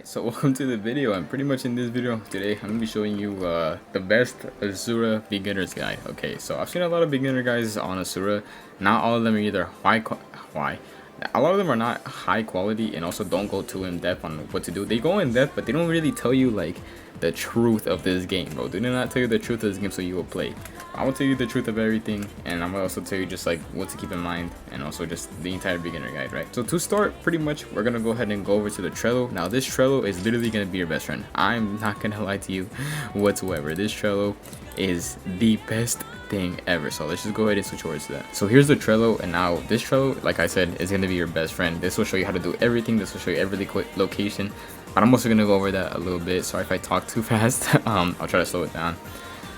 Alright, so welcome to the video, and pretty much in this video today I'm going to be showing you the best ASURA beginner's guide. Okay, so I've seen a lot of beginner guides on ASURA. Not all of them are either a lot of them are not high quality and also don't go too in depth on what to do. They go in depth, but they don't really tell you like the truth of this game, bro. They do not tell you the truth of this game so you will play. I will tell you the truth of everything, and I'm gonna also tell you just like what to keep in mind, and also just the entire beginner guide, right? So to start, pretty much we're gonna go ahead and go over to the Trello. Now this Trello is literally gonna be your best friend. I'm not gonna lie to you whatsoever. This Trello is the best thing ever. So let's just go ahead and switch over to that. So here's the Trello, and now this Trello, like I said, is gonna be your best friend. This will show you how to do everything. This will show you every location, but I'm also gonna go over that a little bit. Sorry if I talk too fast. I'll try to slow it down.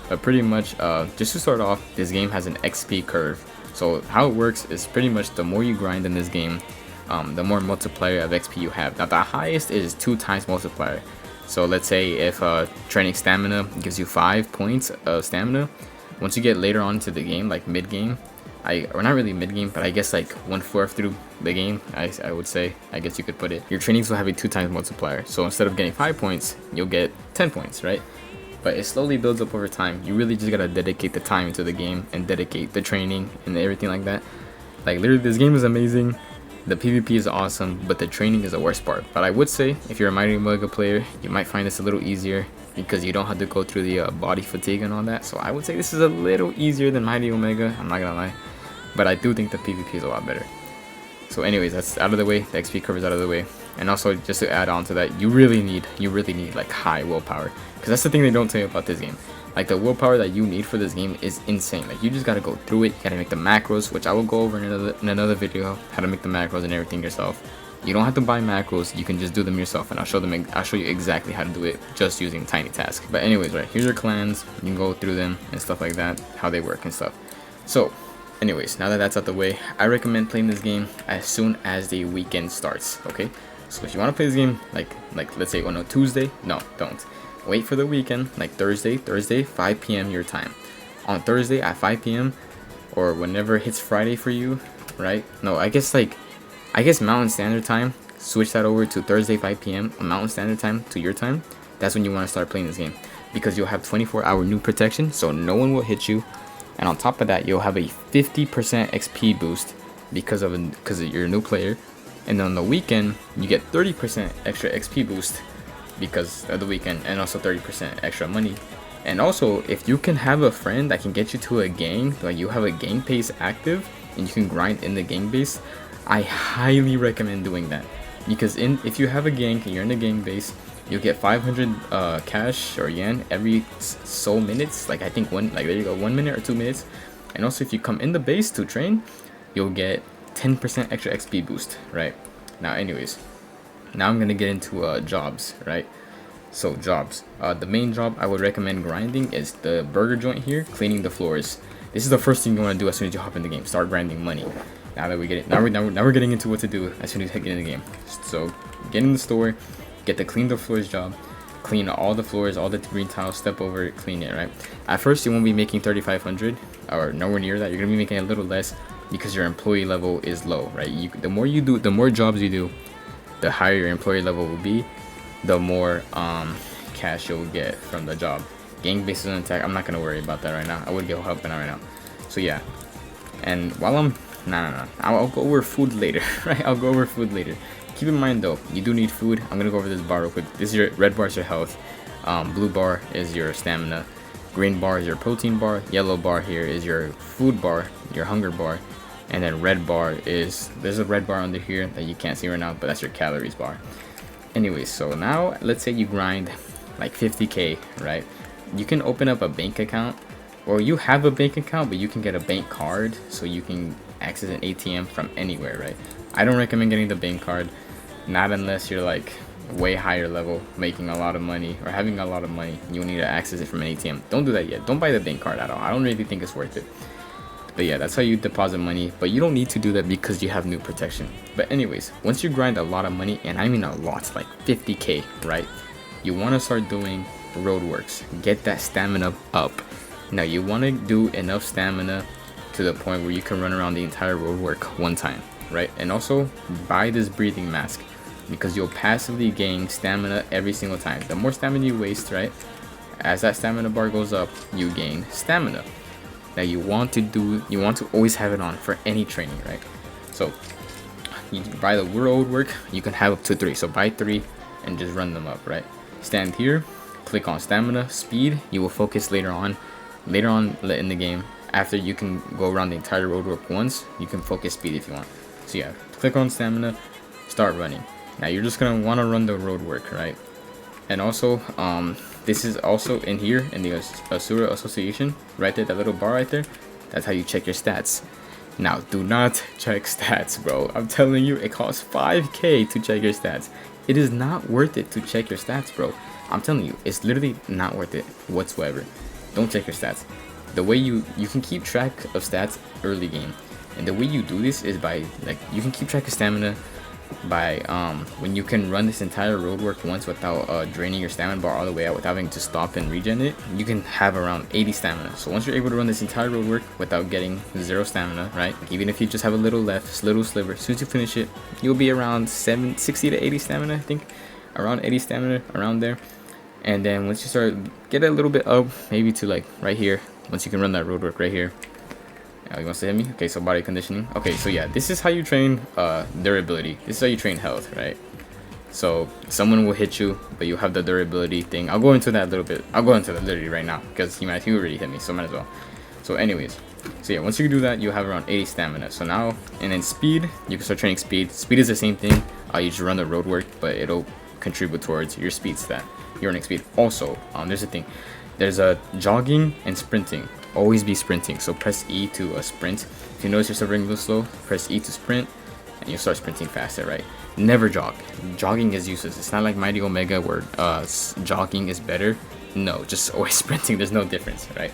But pretty much, just to start off, this game has an XP curve. So how it works is pretty much the more you grind in this game, the more multiplier of XP you have. Now the highest is 2 times multiplier. So let's say if training stamina gives you 5 points of stamina, once you get later on into the game, like mid game, or not really mid game, but I guess like 1/4 through the game, I would say, I guess you could put it, your trainings will have a 2 times multiplier. So instead of getting 5 points, you'll get 10 points, right? But it slowly builds up over time. You really just gotta dedicate the time into the game and dedicate the training and everything like that. Like literally, this game is amazing. The PvP is awesome, but the training is the worst part. But I would say if you're a Mighty Omega player, you might find this a little easier because you don't have to go through the body fatigue and all that. So I would say this is a little easier than Mighty Omega. I'm not gonna lie, but I do think the PvP is a lot better. So anyways, that's out of the way. The XP curve is out of the way. And also, just to add on to that, you really need like high willpower, because that's the thing they don't tell you about this game. Like the willpower that you need for this game is insane. Like you just gotta go through it. You gotta make the macros, which I will go over in another video, how to make the macros and everything yourself. You don't have to buy macros. You can just do them yourself, and I'll show you exactly how to do it just using tiny tasks. But anyways, right, here's your clans. You can go through them and stuff like that, how they work and stuff. So anyways, now that that's out the way, I recommend playing this game as soon as the weekend starts. Okay, so if you want to play this game like let's say on a Tuesday, no, don't wait for the weekend, like Thursday 5 p.m. your time. On Thursday at 5 p.m. or whenever it hits Friday for you, right? No, I guess Mountain Standard Time, switch that over to Thursday 5 p.m. Mountain Standard Time to your time. That's when you want to start playing this game, because you'll have 24-hour new protection, so no one will hit you. And on top of that, you'll have a 50% XP boost because you're a new player. And on the weekend, you get 30% extra XP boost because of the weekend, and also 30% extra money. And also, if you can have a friend that can get you to a gang, like you have a gang base active and you can grind in the gang base, I highly recommend doing that. Because if you have a gang and you're in the gang base, you'll get 500 cash or yen every so minutes. Like I think there you go, 1 minute or 2 minutes. And also if you come in the base to train, you'll get 10% extra XP boost, right? Now anyways, now I'm gonna get into jobs, right? So jobs, the main job I would recommend grinding is the burger joint here, cleaning the floors. This is the first thing you want to do as soon as you hop in the game. Start grinding money. Now that we get it, now we're getting into what to do as soon as you get in the game. So get in the store, get the clean the floors job, clean all the floors, all the green tiles, step over it, clean it, right? At first you won't be making 3,500 or nowhere near that. You're gonna be making a little less because your employee level is low, right? The more you do, the more jobs you do, the higher your employee level will be, the more cash you'll get from the job. Gang bases on attack, I'm not gonna worry about that right now. I would get help in that right now. So yeah, and while I'm I'll go over food later. Right, I'll go over food later. Keep in mind though, you do need food. I'm gonna go over this bar real quick. This is your red bar is your health, blue bar is your stamina, green bar is your protein bar, yellow bar here is your food bar, your hunger bar, and then red bar is, there's a red bar under here that you can't see right now, but that's your calories bar. Anyways, so now let's say you grind like 50k, right? You can open up a bank account, or you have a bank account, but you can get a bank card so you can access an ATM from anywhere, right? I don't recommend getting the bank card, not unless you're like way higher level, making a lot of money or having a lot of money. You'll need to access it from an ATM. Don't do that yet. Don't buy the bank card at all. I don't really think it's worth it. But yeah, that's how you deposit money, but you don't need to do that because you have new protection. But anyways, once you grind a lot of money, and I mean a lot, like 50k, right? You want to start doing roadworks. Get that stamina up. Now you want to do enough stamina to the point where you can run around the entire roadwork one time, right? And also buy this breathing mask. because you'll passively gain stamina every single time. The more stamina you waste, right, as that stamina bar goes up, you gain stamina. Now you want to always have it on for any training, right? So you buy the road work, you can have up to 3. So buy 3 and just run them up, right? Stand here, click on stamina, speed. You will focus later on in the game. After you can go around the entire road work once, you can focus speed if you want. So yeah, click on stamina, start running. Now you're just gonna want to run the road work, right? And also this is also in here in the ASURA association right there, that little bar right there. That's how you check your stats. Now do not check stats, bro. I'm telling you, it costs 5k to check your stats. It is not worth it to check your stats, bro. I'm telling you, it's literally not worth it whatsoever. Don't check your stats. The way you can keep track of stats early game, and the way you do this is by, like, you can keep track of stamina by when you can run this entire road work once without draining your stamina bar all the way out, without having to stop and regen it. You can have around 80 stamina. So once you're able to run this entire road work without getting 0 stamina, right, like even if you just have a little left, little sliver, as soon as you finish it, you'll be around 60 to 80 stamina, I think, around 80 stamina, around there. And then once you start get a little bit up, maybe to like right here, once you can run that road work right here. You want to hit me? Okay, so body conditioning. Okay, so yeah, this is how you train durability. This is how you train health, right? So someone will hit you, but you have the durability thing. I'll go into that a little bit. I'll go into that literally right now because he already hit me, so might as well. So anyways, so yeah, once you do that, you have around 80 stamina. So now, and then speed, you can start training speed. Speed is the same thing. You just run the road work, but it'll contribute towards your speed stat, your running speed. Also, there's a thing. There's a jogging and sprinting. Always be sprinting. So press E to sprint. If you notice yourself running a little slow, press E to sprint, and you'll start sprinting faster, right? Never jog. Jogging is useless. It's not like Mighty Omega where jogging is better. No, just always sprinting. There's no difference, right?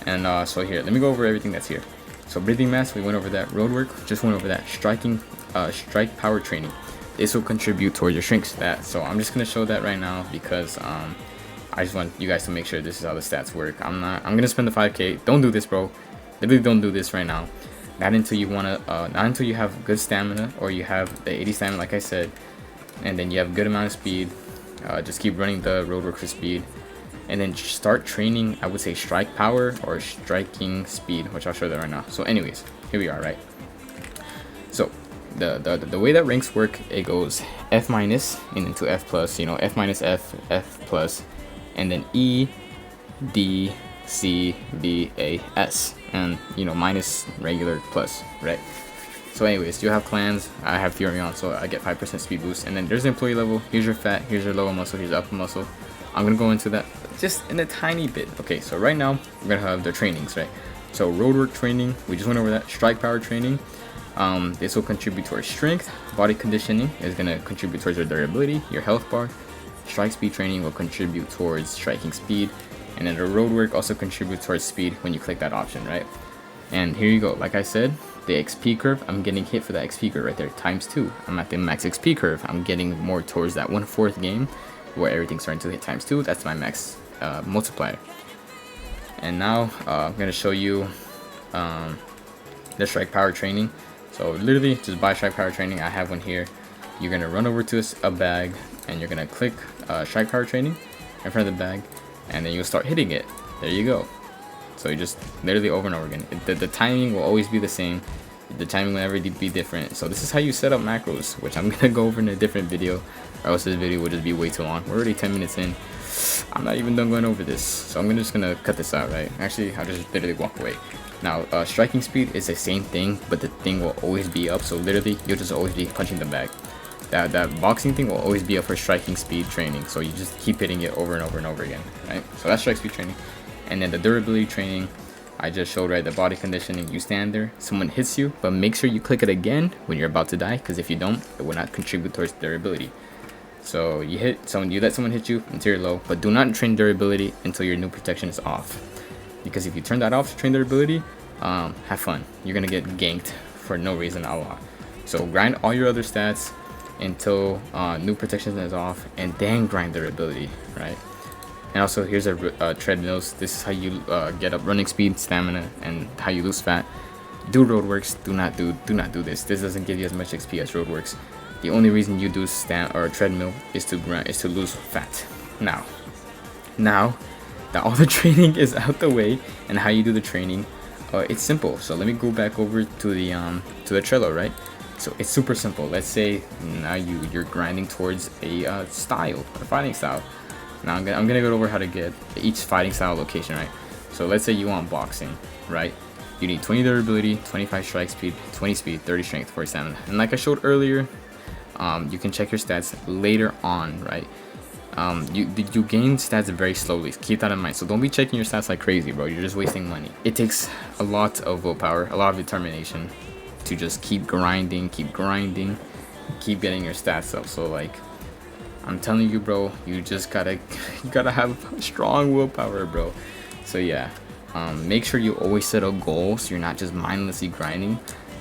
And so here, let me go over everything that's here. So breathing mass, we went over that. Road work, just went over that. Strike power training. This will contribute towards your strength stat. So I'm just gonna show that right now because I just want you guys to make sure this is how the stats work. I'm gonna spend the 5k. Don't do this, bro. Literally don't do this right now. Not until you not until you have good stamina, or you have the 80 stamina like I said, and then you have a good amount of speed. Just keep running the road work for speed, and then start training, I would say, strike power or striking speed, which I'll show that right now. So anyways, here we are, right? So the way that ranks work, it goes F minus and into F plus, you know, F minus, F plus, and then E, D, C, B, A, S, and you know, minus, regular, plus, right? So anyways, you have clans. I have Furion, so I get 5% speed boost. And then there's the employee level. Here's your fat, here's your lower muscle, here's your upper muscle. I'm gonna go into that just in a tiny bit. Okay, so right now we're gonna have the trainings, right? So road work training, we just went over that. Strike power training, this will contribute towards strength. Body conditioning is gonna contribute towards your durability, your health bar. Strike speed training will contribute towards striking speed, and then the road work also contributes towards speed when you click that option, right? And here you go. Like I said, the XP curve, I'm getting hit for that XP curve right there, ×2. I'm at the max XP curve. I'm getting more towards that 1/4 game where everything's starting to hit ×2. That's my max multiplier. And now I'm gonna show you the strike power training. So literally just buy strike power training. I have one here. You're gonna run over to a bag, and you're gonna click strike power training in front of the bag, and then you'll start hitting it. There you go. So you just literally over and over again. The timing will always be the same. The timing will never be different. So this is how you set up macros, which I'm gonna go over in a different video, or else this video would just be way too long. We're already 10 minutes in. I'm not even done going over this, so I'm just gonna cut this out, right? Actually, I'll just literally walk away. Now, striking speed is the same thing, but the thing will always be up. So literally, you'll just always be punching the bag. That boxing thing will always be up for striking speed training. So you just keep hitting it over and over and over again, right? So that's strike speed training. And then the durability training, I just showed, right? The body conditioning, you stand there, someone hits you, but make sure you click it again when you're about to die, because if you don't, it will not contribute towards durability. So you hit someone, you let someone hit you until you're low, but do not train durability until your new protection is off, because if you turn that off to train durability, have fun. You're gonna get ganked for no reason at all. So grind all your other stats until new protection is off, and then grind durability, right? And also, here's a treadmills. This is how you get up running speed, stamina, and how you lose fat. Do roadworks. Do not do this. This doesn't give you as much XP as roadworks. The only reason you do stand or treadmill is to lose fat. Now that all the training is out the way and how you do the training, it's simple. So let me go back over to the Trello, right? So it's super simple. Let's say now you're grinding towards a style, a fighting style. Now I'm gonna go over how to get each fighting style location, right? So let's say you want boxing, right? You need 20 durability, 25 strike speed, 20 speed, 30 strength, 40 stamina. And like I showed earlier, you can check your stats later on, right? You gain stats very slowly. Keep that in mind. So don't be checking your stats like crazy, bro. You're just wasting money. It takes a lot of willpower, a lot of determination to just keep grinding, keep getting your stats up. So like, I'm telling you, bro, you just gotta have strong willpower, bro. So yeah, make sure you always set a goal so you're not just mindlessly grinding.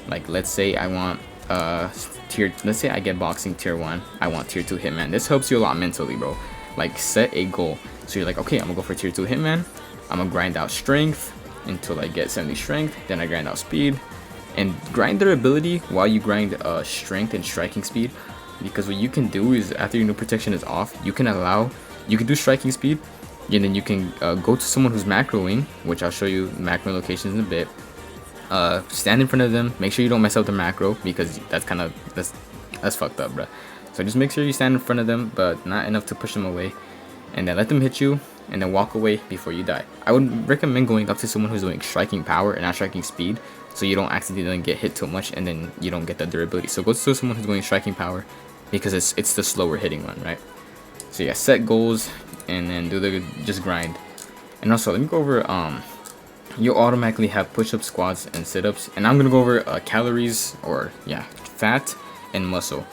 Like, let's say I want let's say I get boxing tier 1, I want tier 2 hitman. This helps you a lot mentally, bro. Like, set a goal. So you're like, okay, I'm gonna go for tier 2 hitman. I'm gonna grind out strength until I get 70 strength. Then I grind out speed and grind durability while you grind strength and striking speed. Because what you can do is, after your new protection is off, you can do striking speed, and then you can go to someone who's macroing, which I'll show you macro locations in a bit. Stand in front of them, make sure you don't mess up the macro, because that's fucked up, bro. So just make sure you stand in front of them, but not enough to push them away, and then let them hit you, and then walk away before you die. I would recommend going up to someone who's doing striking power and not striking speed, so you don't accidentally get hit too much and then you don't get the durability. So go to someone who's going striking power, because it's the slower hitting one, right? So yeah, set goals and then just grind. And also, let me go over you'll automatically have push-ups, squats, and sit-ups, and I'm gonna go over calories, or yeah, fat and muscle,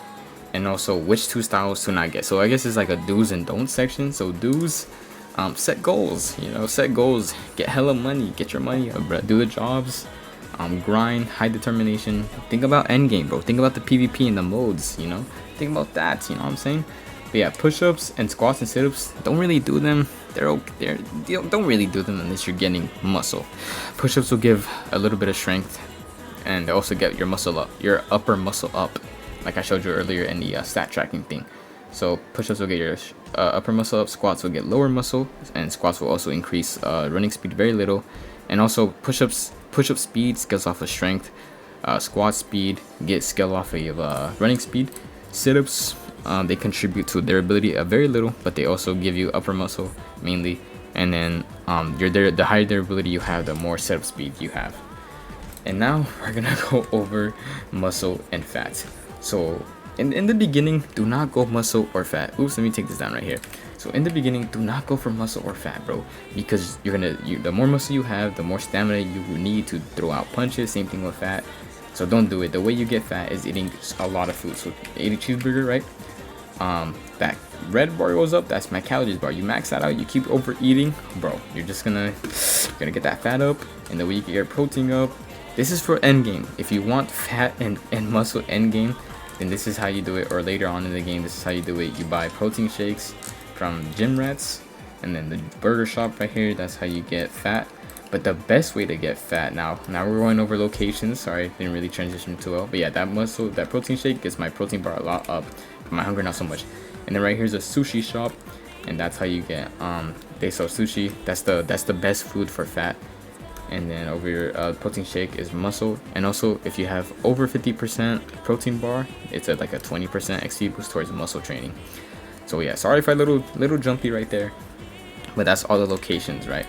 and also which 2 styles to not get. So I guess it's like a do's and don'ts section. So do's, set goals, set goals, get hella money, get your money up, bro. Do the jobs, grind, high determination. Think about endgame, bro. Think about the PvP and the modes, think about that, you know what I'm saying? But yeah, push-ups and squats and sit-ups, don't really do them. Don't really do them unless you're getting muscle. Push-ups will give a little bit of strength, and they also get your muscle up, your upper muscle up, like I showed you earlier in the stat tracking thing. So push-ups will get your upper muscle up, squats will get lower muscle, and squats will also increase running speed very little. And also push-up speed scales off of strength, squat speed gets scaled off of running speed. Sit-ups, they contribute to their ability very little, but they also give you upper muscle mainly. And then the higher durability you have, the more setup speed you have. And now we're gonna go over muscle and fat. So in the beginning, do not go muscle or fat. Oops, let me take this down right here. So in the beginning, do not go for muscle or fat, bro, because the more muscle you have, the more stamina you need to throw out punches. Same thing with fat. So don't do it. The way you get fat is eating a lot of food. So eat a cheeseburger, right? That red bar goes up, that's my calories bar. You max that out, you keep overeating, bro, you're gonna get that fat up, and the way you get your protein up. This is for end game. If you want fat and muscle end game, then this is how you do it. Or later on in the game, this is how you do it. You buy protein shakes from Gym Rats, and then the burger shop right here, that's how you get fat. But the best way to get fat, now we're going over locations. Sorry, didn't really transition too well, but yeah, that protein shake gets my protein bar a lot up, but my hunger not so much. And then right here's a sushi shop, and that's how you get they sell sushi. That's the best food for fat. And then over your protein shake is muscle. And also, if you have over 50% protein bar, it's like a 20% XP boost towards muscle training. So yeah, sorry if I little jumpy right there, but that's all the locations, right?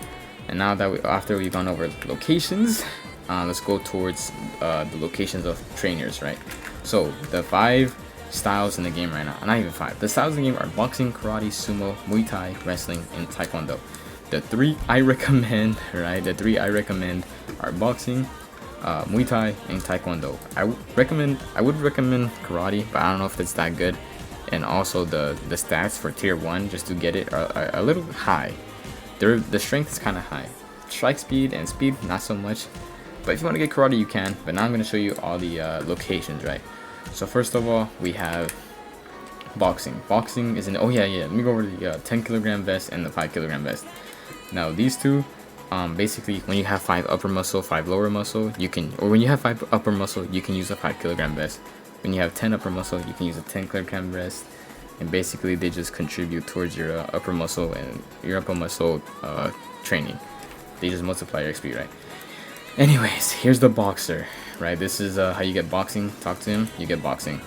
And now that after we've gone over locations, let's go towards the locations of trainers, right? So the 5 styles in the game right now, not even 5. The styles in the game are boxing, karate, sumo, Muay Thai, wrestling, and taekwondo. The 3 I recommend, right? The 3 I recommend are boxing, Muay Thai, and taekwondo. I would recommend karate, but I don't know if it's that good. And also the stats for tier 1 just to get it are a little high. The strength is kind of high. Strike speed and speed not so much. But if you want to get karate, you can. But now I'm going to show you all the locations, right? So first of all, we have boxing. Boxing is let me go over the 10 kilogram vest and the 5 kilogram vest. Now these two, basically when you have 5 upper muscle, 5 lower muscle, when you have 5 upper muscle, you can use a 5 kilogram vest. when you have 10 upper muscle, you can use a 10 clear cam rest, and basically they just contribute towards your upper muscle and your upper muscle training. They just multiply your XP, right? Anyways, here's the boxer, right? This is how you get boxing. Talk to him, you get boxing.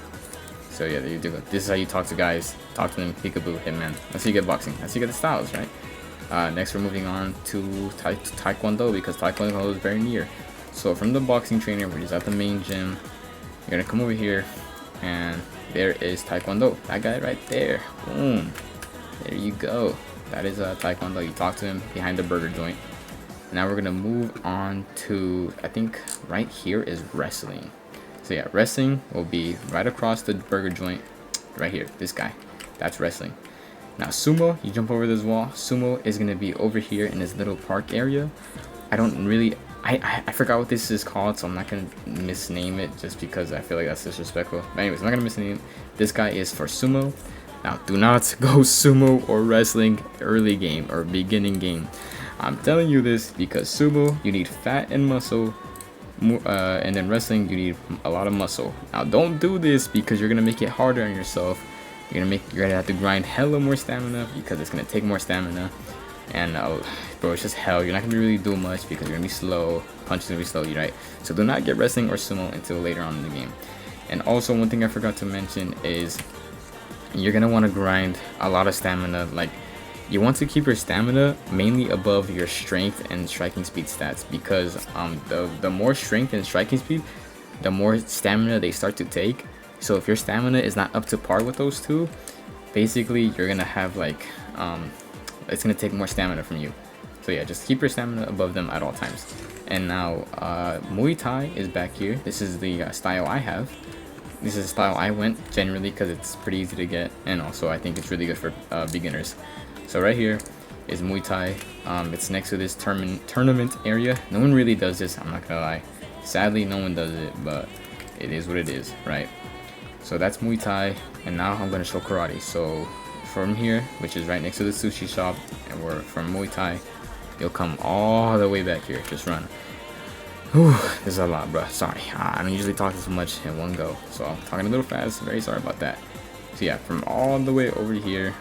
So yeah, there you do it. This is how you talk to guys. Talk to them, peekaboo, hitman. That's how you get boxing. That's how you get the styles, right? Next, we're moving on to Taekwondo, because Taekwondo is very near. So from the boxing trainer, we're just at the main gym. You're gonna come over here, and there is Taekwondo. That guy right there. Boom. There you go. That is Taekwondo. You talk to him behind the burger joint. Now we're gonna move on to, I think right here is wrestling. So yeah, wrestling will be right across the burger joint, right here. This guy. That's wrestling. Now sumo, you jump over this wall. Sumo is gonna be over here in this little park area. I don't really, I forgot what this is called, so I'm not gonna misname it just because I feel like that's disrespectful. But anyways, I'm not gonna misname it. This guy is for sumo. Now do not go sumo or wrestling early game or beginning game. I'm telling you this because sumo, you need fat and muscle, and then wrestling, you need a lot of muscle. Now don't do this because you're gonna make it harder on yourself. You're gonna have to grind hella more stamina because it's gonna take more stamina. And bro, it's just hell. You're not gonna really do much because you're gonna be slow. Punch is gonna be slow, right? So do not get wrestling or sumo until later on in the game. And also, one thing I forgot to mention is you're gonna want to grind a lot of stamina. Like, you want to keep your stamina mainly above your strength and striking speed stats, because the more strength and striking speed, the more stamina they start to take. So if your stamina is not up to par with those two, basically you're gonna have like it's gonna take more stamina from you. So yeah, just keep your stamina above them at all times. And now Muay Thai is back here. This is the style I have. This is the style I went generally because it's pretty easy to get, and also I think it's really good for beginners. So right here is Muay Thai. It's next to this tournament area. No one really does this, I'm not gonna lie. Sadly, no one does it, but it is what it is, right? So that's Muay Thai, and now I'm gonna show karate. So from here, which is right next to the sushi shop, and we're from Muay Thai, you'll come all the way back here. Just run. Whew, this is a lot, bro. Sorry, I don't usually talk this much in one go, so I'm talking a little fast. Very sorry about that. So yeah, from all the way over here,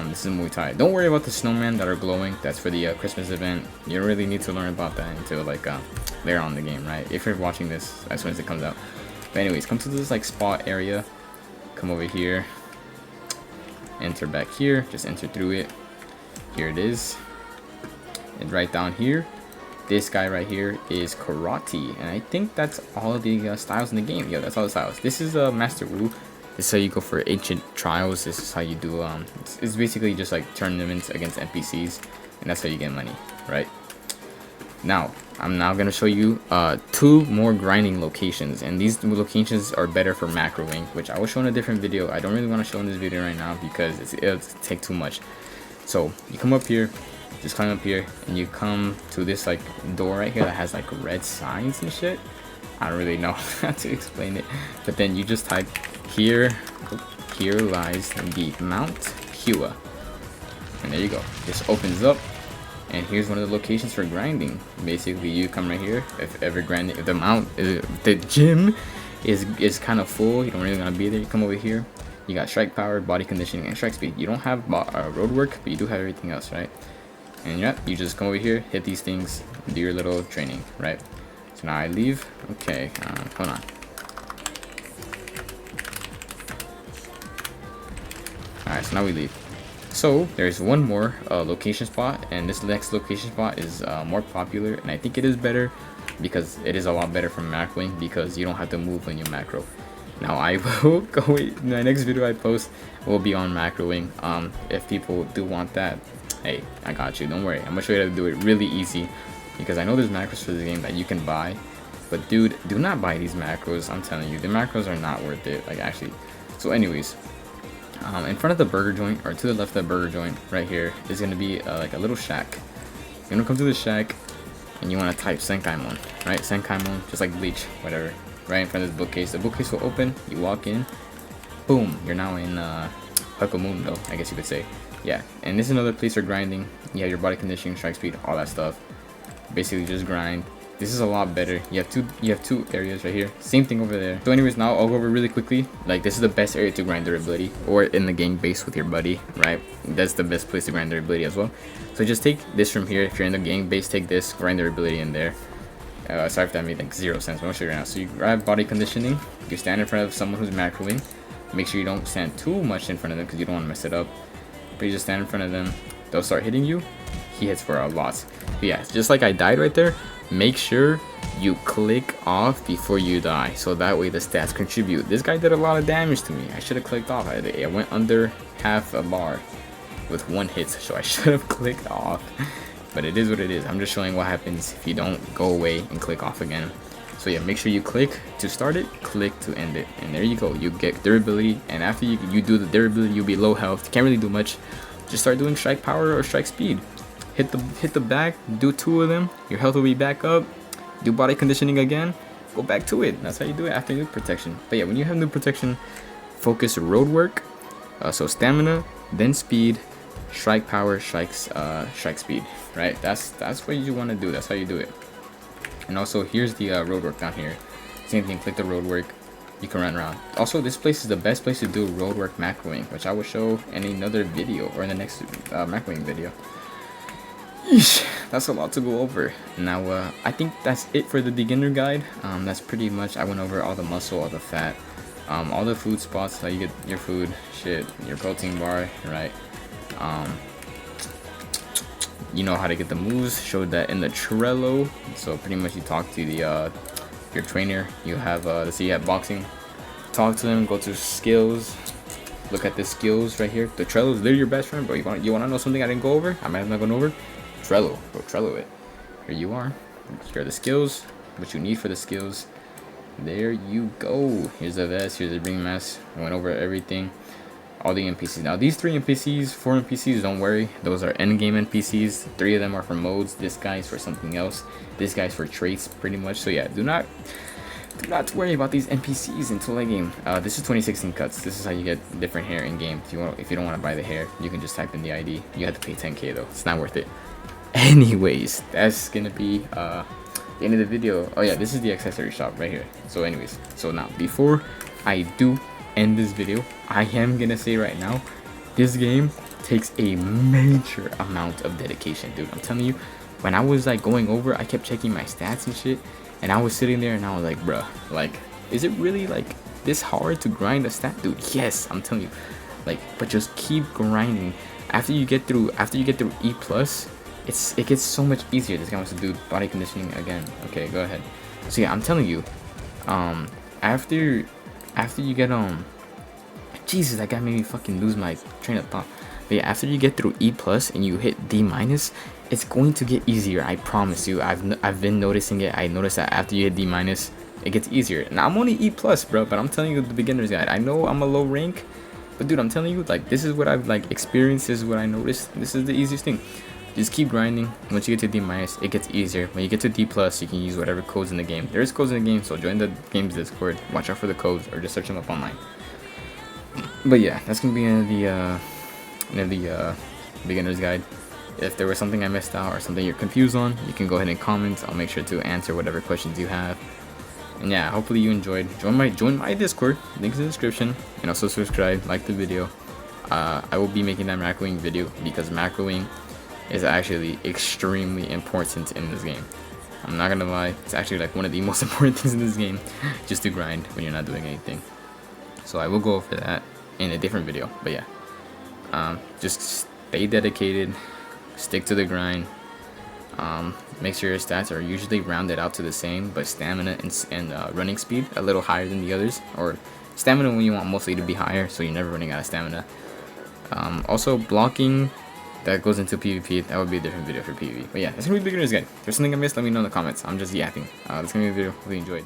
this is Muay Thai. Don't worry about the snowmen that are glowing. That's for the Christmas event. You don't really need to learn about that until like later on in the game, right? If you're watching this as soon as it comes out. But anyways, come to this like spot area. Come over here. Enter back here. Just enter through it. Here it is. And right down here, this guy right here is karate, and I think that's all of the styles in the game. Yo, that's all the styles. This is Master Wu. This is how you go for ancient trials. This is how you do it's basically just like tournaments against NPCs, and that's how you get money, right? Now I'm now gonna show you 2 more grinding locations, and these locations are better for macroing, which I will show in a different video. I don't really want to show in this video right now because it'll take too much. So you come up here, just climb up here, and you come to this like door right here that has like red signs and shit. I don't really know how to explain it, but then you just type here lies the Mount Hua, and there you go. This opens up, and here's one of the locations for grinding. Basically, you come right here. If ever grinding, if the gym is kind of full, you don't really want to be there, you come over here. You got strike power, body conditioning, and strike speed. You don't have road work, but you do have everything else, right? And yeah, you just come over here, hit these things, do your little training, right? So now I leave. Okay, hold on. Alright, so now we leave. So there's one more location spot, and this next location spot is more popular, and I think it is better because it is a lot better for macroing because you don't have to move when you macro. Now I will go, in the next video I post will be on macroing. If people do want that, hey, I got you, don't worry. I'm gonna show you how to do it really easy, because I know there's macros for the game that you can buy, but dude, do not buy these macros. I'm telling you, the macros are not worth it, like actually. So anyways, in front of the burger joint, or to the left of the burger joint right here, is gonna be like a little shack. You're gonna come to the shack, and you want to type Senkaimon, right? Senkaimon, just like Bleach, whatever, right in front of this bookcase. The bookcase will open, you walk in, boom, you're now in Hakomundo, I guess you could say. Yeah, and this is another place for grinding. You have your body conditioning, strike speed, all that stuff. Basically just grind. This is a lot better. You have two areas right here. Same thing over there. So anyways, now I'll go over really quickly. Like, this is the best area to grind durability, or in the gang base with your buddy, right? That's the best place to grind durability as well. So just take this from here. If you're in the gang base, take this, grind durability in there. Sorry if that made like 0 sense, but I'll show you right now. So you grab body conditioning. You stand in front of someone who's macroing. Make sure you don't stand too much in front of them because you don't want to mess it up. But you just stand in front of them. They'll start hitting you. He hits for a lot. But yeah, just like I died right there, make sure you click off before you die, so that way the stats contribute. This guy did a lot of damage to me. I should have clicked off. I went under half a bar with 1 hit, so I should have clicked off. But it is what it is. I'm just showing what happens if you don't go away and click off again. So yeah, make sure you click to start it, click to end it, and there you go. You get durability, and after you do the durability, you'll be low health. You can't really do much. Just start doing strike power or strike speed. Hit the back, do 2 of them. Your health will be back up. Do body conditioning again. Go back to it. That's how you do it after nuke protection. But yeah, when you have nuke protection, focus road work. So stamina, then speed, strike power, strike speed. Right? That's what you want to do. That's how you do it. And also here's the road work down here. Same thing. Click the road work. You can run around. Also, this place is the best place to do road work macroing, which I will show in another video or in the next macroing video. Yeesh, that's a lot to go over. Now I think that's it for the beginner guide. That's pretty much, I went over all the muscle, all the fat, all the food spots, how you get your food, shit, your protein bar, right? You know how to get the moves, showed that in the Trello. So pretty much you talk to the your trainer. You have let's say you have boxing, talk to them, go to skills, look at the skills right here. The Trello is literally your best friend, bro. You want to know something I didn't go over? I might have not gone over. Trello, bro, Trello it. Here you are. Here are the skills, what you need for the skills. There you go. Here's the vest, here's the ring mask. I went over everything. All the NPCs. Now these 3 NPCs, 4 NPCs, don't worry. Those are endgame NPCs. 3 of them are for modes. This guy's for something else. This guy's for traits, pretty much. So yeah, do not worry about these NPCs until late game. This is 2016 cuts. This is how you get different hair in game. If you don't want to buy the hair, you can just type in the ID. You have to pay 10k though. It's not worth it. Anyways, that's gonna be the end of the video. Oh yeah, this is the accessory shop right here. So anyways, so now before I do end this video, I am gonna say right now, this game takes a major amount of dedication, dude. I'm telling you, when I was like going over, I kept checking my stats and shit, and I was sitting there and I was like, bruh, like, is it really like this hard to grind a stat, dude? Yes, I'm telling you, like, but just keep grinding. After you get through E plus, it gets so much easier. This guy wants to do body conditioning again. Okay, go ahead. So yeah, I'm telling you, after you get Jesus, that guy made me fucking lose my train of thought. But yeah, after you get through E plus and you hit D minus, it's going to get easier. I promise you. I've been noticing it. I noticed that after you hit D minus, it gets easier. Now I'm only E plus, bro, but I'm telling you the beginner's guide. I know I'm a low rank, but dude, I'm telling you, like, this is what I've like experienced. This is what I noticed. This is the easiest thing. Just keep grinding. Once you get to D minus, it gets easier. When you get to D plus, you can use whatever codes in the game. There is codes in the game, so join the game's Discord. Watch out for the codes, or just search them up online. But yeah, that's gonna be in the beginner's guide. If there was something I missed out or something you're confused on, you can go ahead and comment. I'll make sure to answer whatever questions you have. And yeah, hopefully you enjoyed. Join my Discord. Link in the description, and also subscribe, like the video. I will be making that macroing video because macroing is actually extremely important in this game. I'm not gonna lie, it's actually like one of the most important things in this game, just to grind when you're not doing anything. So I will go over that in a different video. But yeah, just stay dedicated, stick to the grind. Make sure your stats are usually rounded out to the same, but stamina and running speed a little higher than the others, or stamina when you want mostly to be higher, so you're never running out of stamina. Also blocking, that goes into PvP. That would be a different video for PvP. But yeah, that's gonna be beginner's guide. If there's something I missed, let me know in the comments. I'm just yapping. That's gonna be a video. Hope you enjoyed.